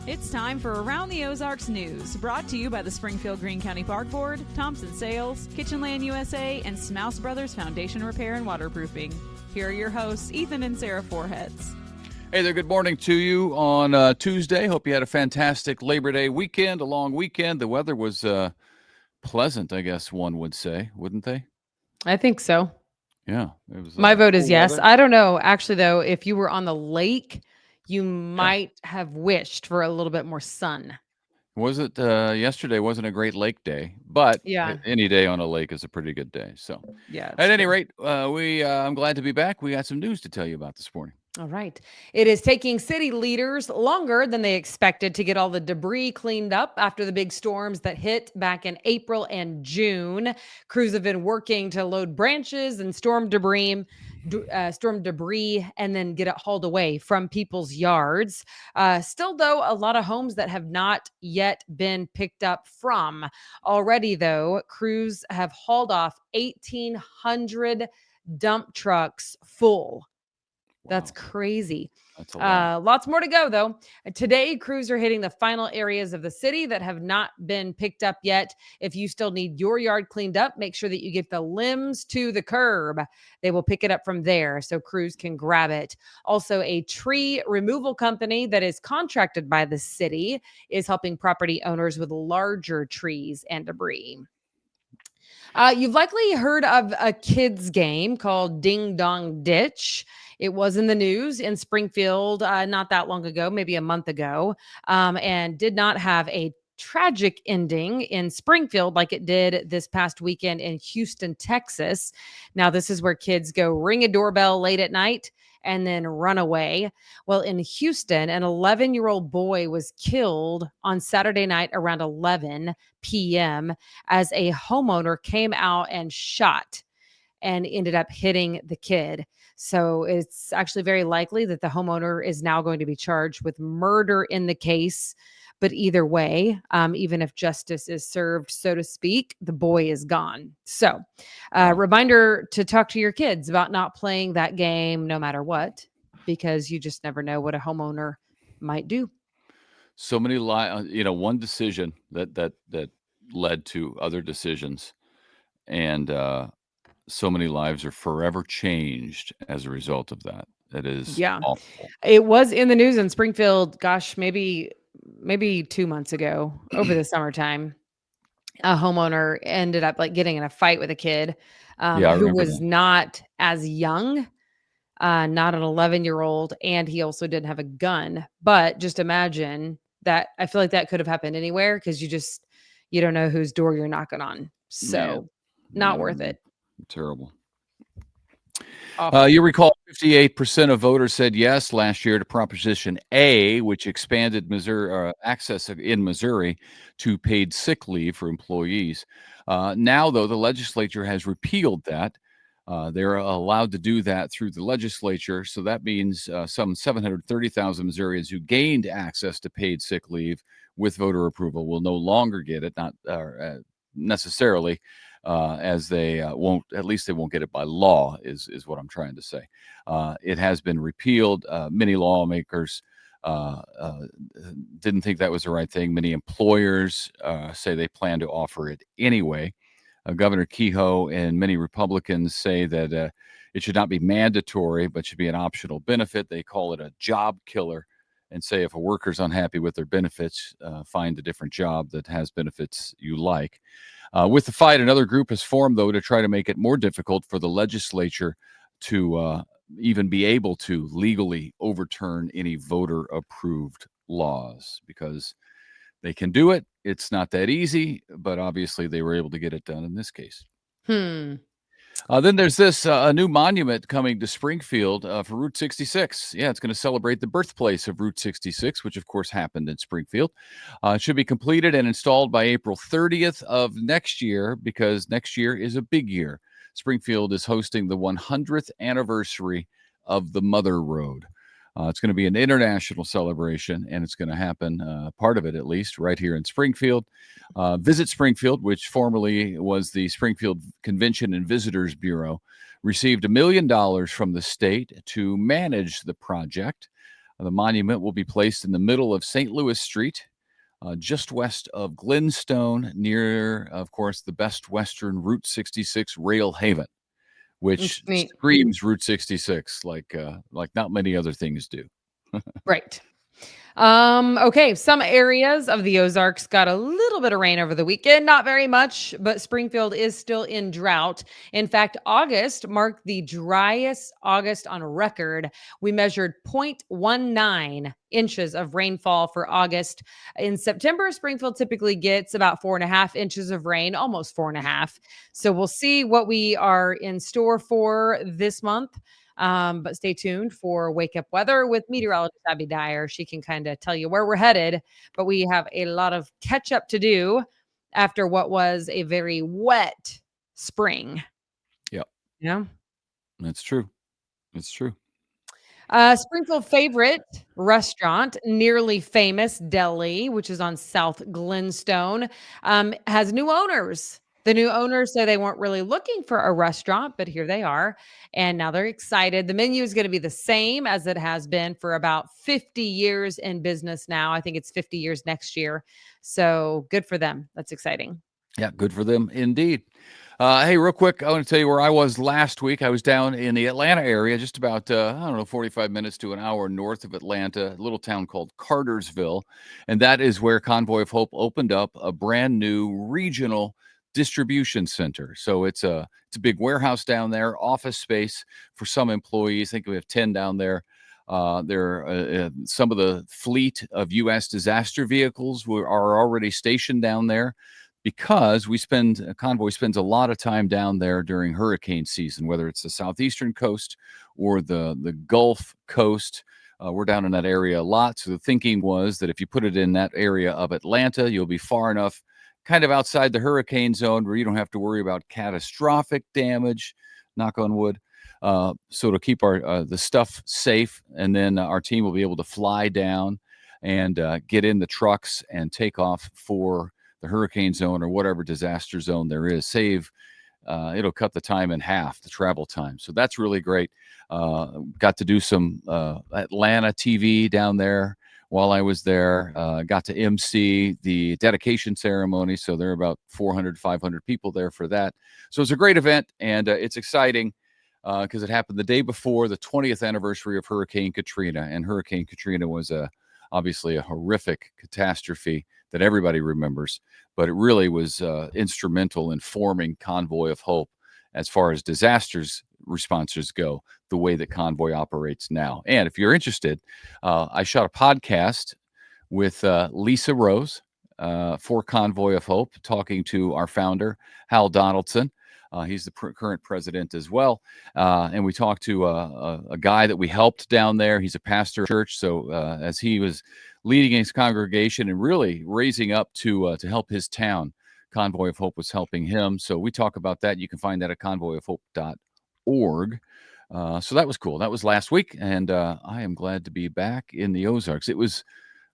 It's time for Around the Ozarks News, brought to you by the Springfield Greene County Park Board, Thompson Sales, Kitchenland USA, and Smouse Brothers Foundation Repair and Waterproofing. Here are your hosts, Ethan and Sarah Foreheads. Hey there, good morning to you on Tuesday. Hope you had a fantastic Labor Day weekend, a long weekend. The weather was pleasant, I guess one would say, wouldn't they? I think so. Yeah. It was, my vote is cool yes. weather. I don't know. Actually, though, if you were on the lake, you might have wished for a little bit more sun. Was it yesterday wasn't a great lake day, but any day on a lake is a pretty good day. So yeah. At any rate, I'm glad to be back. We got some news to tell you about this morning. All right. It is taking city leaders longer than they expected to get all the debris cleaned up after the big storms that hit back in April and June. Crews have been working to load branches and storm debris and then get it hauled away from people's yards. Still, though, a lot of homes that have not yet been picked up from. Already, though, crews have hauled off 1,800 dump trucks full. That's crazy. That's a lot. Lots more to go, though. Today, crews are hitting the final areas of the city that have not been picked up yet. If you still need your yard cleaned up, make sure that you get the limbs to the curb. They will pick it up from there so crews can grab it. Also, a tree removal company that is contracted by the city is helping property owners with larger trees and debris. You've likely heard of a kids game called Ding Dong Ditch. It was in the news in Springfield not that long ago, maybe a month ago, and did not have a tragic ending in Springfield like it did this past weekend in Houston, Texas. Now, this is where kids go ring a doorbell late at night and then run away. Well, in Houston, an 11-year-old boy was killed on Saturday night around 11 p.m. as a homeowner came out and shot and ended up hitting the kid. So it's actually very likely that the homeowner is now going to be charged with murder in the case. But either way, even if justice is served, so to speak, the boy is gone. So reminder to talk to your kids about not playing that game no matter what, because you just never know what a homeowner might do. So many one decision that led to other decisions, and so many lives are forever changed as a result of that. That is awful. It was in the news in Springfield, gosh, maybe 2 months ago over the summertime. A homeowner ended up getting in a fight with a kid who was not as young, not an 11-year-old, and he also didn't have a gun. But just imagine that. I feel like that could have happened anywhere because you don't know whose door you're knocking on. So not worth it. Terrible. You recall 58% of voters said yes last year to Proposition A, which expanded Missouri access in Missouri to paid sick leave for employees. Now, though, the legislature has repealed that. They're allowed to do that through the legislature. So that means some 730,000 Missourians who gained access to paid sick leave with voter approval will no longer get it, not necessarily. As they won't, at least they won't get it by law, is what I'm trying to say. It has been repealed. Many lawmakers didn't think that was the right thing. Many employers say they plan to offer it anyway. Governor Kehoe and many Republicans say that it should not be mandatory, but should be an optional benefit. They call it a job killer and say if a worker's unhappy with their benefits, find a different job that has benefits you like. With the fight, another group has formed, though, to try to make it more difficult for the legislature to even be able to legally overturn any voter-approved laws, because they can do it. It's not that easy, but obviously they were able to get it done in this case. Then there's this a new monument coming to Springfield for Route 66. Yeah, it's going to celebrate the birthplace of Route 66, which of course happened in Springfield. It should be completed and installed by April 30th of next year, because next year is a big year. Springfield is hosting the 100th anniversary of the Mother Road. It's going to be an international celebration, and it's going to happen, part of it at least, right here in Springfield. Visit Springfield, which formerly was the Springfield Convention and Visitors Bureau, received $1 million from the state to manage the project. The monument will be placed in the middle of St. Louis Street, just west of Glenstone, near, of course, the Best Western Route 66 rail haven, It's which neat. screams Route 66 like not many other things do. Right. Okay, some areas of the Ozarks got a little bit of rain over the weekend, not very much, but Springfield is still in drought. In fact, August marked the driest August on record. We measured 0.19 inches of rainfall for August. In September, Springfield typically gets about 4.5 inches of rain, almost 4.5. So we'll see what we are in store for this month. But stay tuned for Wake Up Weather with meteorologist Abby Dyer. She can kind of tell you where we're headed, but we have a lot of catch up to do after what was a very wet spring. Yep, Yeah. that's true. It's true. Springfield favorite restaurant, Nearly Famous Deli, which is on South Glenstone, has new owners. The new owners say they weren't really looking for a restaurant, but here they are. And now they're excited. The menu is going to be the same as it has been for about 50 years in business now. I think it's 50 years next year. So good for them. That's exciting. Yeah, good for them indeed. Hey, real quick, I want to tell you where I was last week. I was down in the Atlanta area, just about, 45 minutes to an hour north of Atlanta, a little town called Cartersville. And that is where Convoy of Hope opened up a brand new regional distribution center. So it's a big warehouse down there, office space for some employees. I think we have 10 down there. Some of the fleet of U.S. disaster vehicles are already stationed down there, because Convoy spends a lot of time down there during hurricane season, whether it's the southeastern coast or the Gulf Coast. We're down in that area a lot. So the thinking was that if you put it in that area of Atlanta, you'll be far enough kind of outside the hurricane zone where you don't have to worry about catastrophic damage, knock on wood. So to keep the stuff safe, and then our team will be able to fly down and get in the trucks and take off for the hurricane zone or whatever disaster zone there is. It'll cut the time in half, the travel time. So that's really great. Got to do some Atlanta TV down there while I was there. Got to MC the dedication ceremony. So there are about 400, 500 people there for that. So it's a great event, and it's exciting because it happened the day before the 20th anniversary of Hurricane Katrina. And Hurricane Katrina was obviously a horrific catastrophe that everybody remembers, but it really was instrumental in forming Convoy of Hope as far as disasters responses go, the way that Convoy operates now. And if you're interested, I shot a podcast with Lisa Rose for Convoy of Hope, talking to our founder, Hal Donaldson. He's the current president as well. And we talked to a guy that we helped down there. He's a pastor of church. So as he was leading his congregation and really raising up to help his town, Convoy of Hope was helping him. So we talk about that. You can find that at convoyofhope.org. So that was cool. That was last week. And I am glad to be back in the Ozarks. It was,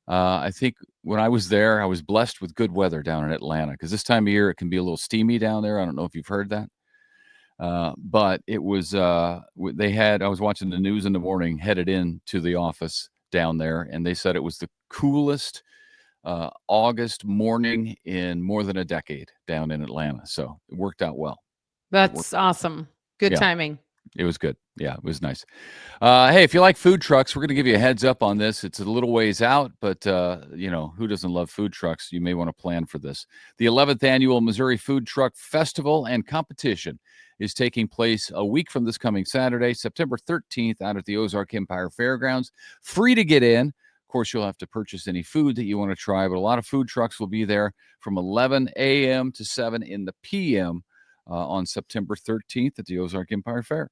I think when I was there, I was blessed with good weather down in Atlanta, because this time of year it can be a little steamy down there. I don't know if you've heard that. But it was, I was watching the news in the morning, headed into the office down there, and they said it was the coolest August morning in more than a decade down in Atlanta. So it worked out well. That's awesome. Good Yeah. timing. It was good. Yeah, it was nice. Hey, if you like food trucks, we're going to give you a heads up on this. It's a little ways out, but who doesn't love food trucks? You may want to plan for this. The 11th annual Missouri Food Truck Festival and Competition is taking place a week from this coming Saturday, September 13th, out at the Ozark Empire Fairgrounds. Free to get in. Of course, you'll have to purchase any food that you want to try, but a lot of food trucks will be there from 11 a.m. to 7 in the p.m. On September 13th at the Ozark Empire Fair.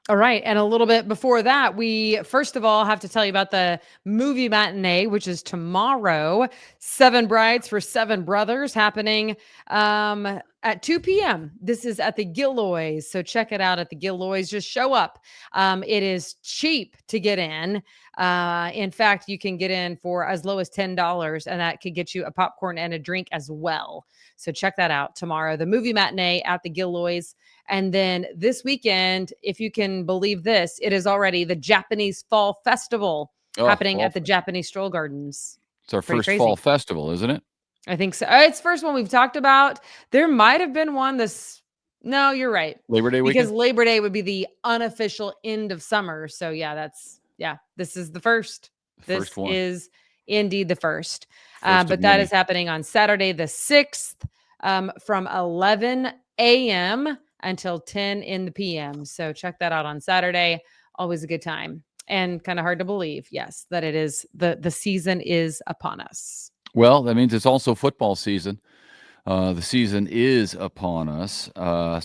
All right. And a little bit before that, we first of all have to tell you about the movie matinee, which is tomorrow. 7 Brides for 7 Brothers happening at 2 p.m. This is at the Gilloys. So check it out at the Gilloys. Just show up. It is cheap to get in. In fact, you can get in for as low as $10, and that could get you a popcorn and a drink as well. So check that out tomorrow. The movie matinee at the Gilloys. And then this weekend, if you can believe this, it is already the Japanese Fall Festival Oh, happening fall at the Japanese Stroll Gardens. It's our Pretty first crazy. fall festival, isn't it? I think so. It's the first one we've talked about. There might have been one this. No, you're right. Labor Day Because weekend? Labor Day would be the unofficial end of summer. So yeah, this is the first. This First one. is indeed the first. First But of that many. is happening on Saturday the 6th from 11 a.m. until 10 in the p.m. So check that out on Saturday. Always a good time. And kind of hard to believe, yes, that it is the season is upon us. Well, that means it's also football season. The season is upon us.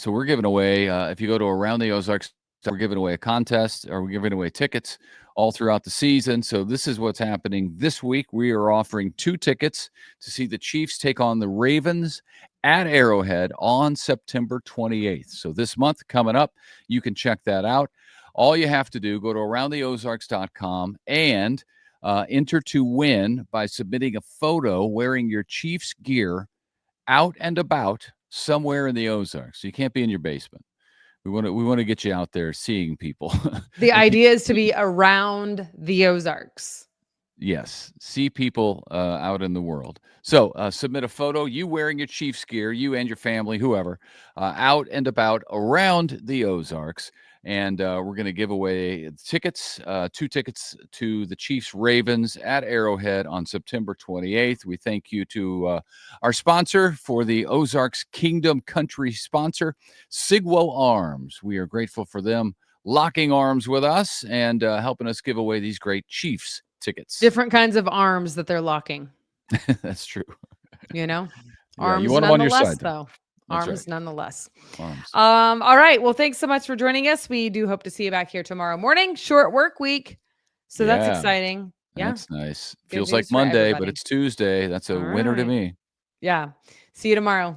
So we're giving away, if you go to Around the Ozarks, we're giving away a contest, or we're giving away tickets all throughout the season. So this is what's happening this week. We are offering 2 tickets to see the Chiefs take on the Ravens at Arrowhead on September 28th. So this month coming up, you can check that out. All you have to do, go to aroundtheozarks.com and enter to win by submitting a photo wearing your Chiefs gear out and about somewhere in the Ozarks. You can't be in your basement. We want to get you out there seeing people. The And idea is to be around the Ozarks. yes, see people out in the world. So submit a photo, you wearing your Chiefs gear, you and your family, whoever, out and about around the Ozarks. And we're going to give away tickets, 2 tickets to the Chiefs Ravens at Arrowhead on September 28th. We thank you to our sponsor for the Ozarks Kingdom Country sponsor, Sigwo Arms. We are grateful for them locking arms with us and helping us give away these great Chiefs tickets. Different kinds of arms that they're locking. That's true. Yeah, you arms want them on your nonetheless, side, though. That's Arms right. nonetheless. Arms. All right. Well, thanks so much for joining us. We do hope to see you back here tomorrow morning. Short work week. So that's Yeah, exciting. Yeah. That's nice. Good Feels like news for Monday, but everybody. it's Tuesday. That's a All winner to right. me. Yeah. See you tomorrow.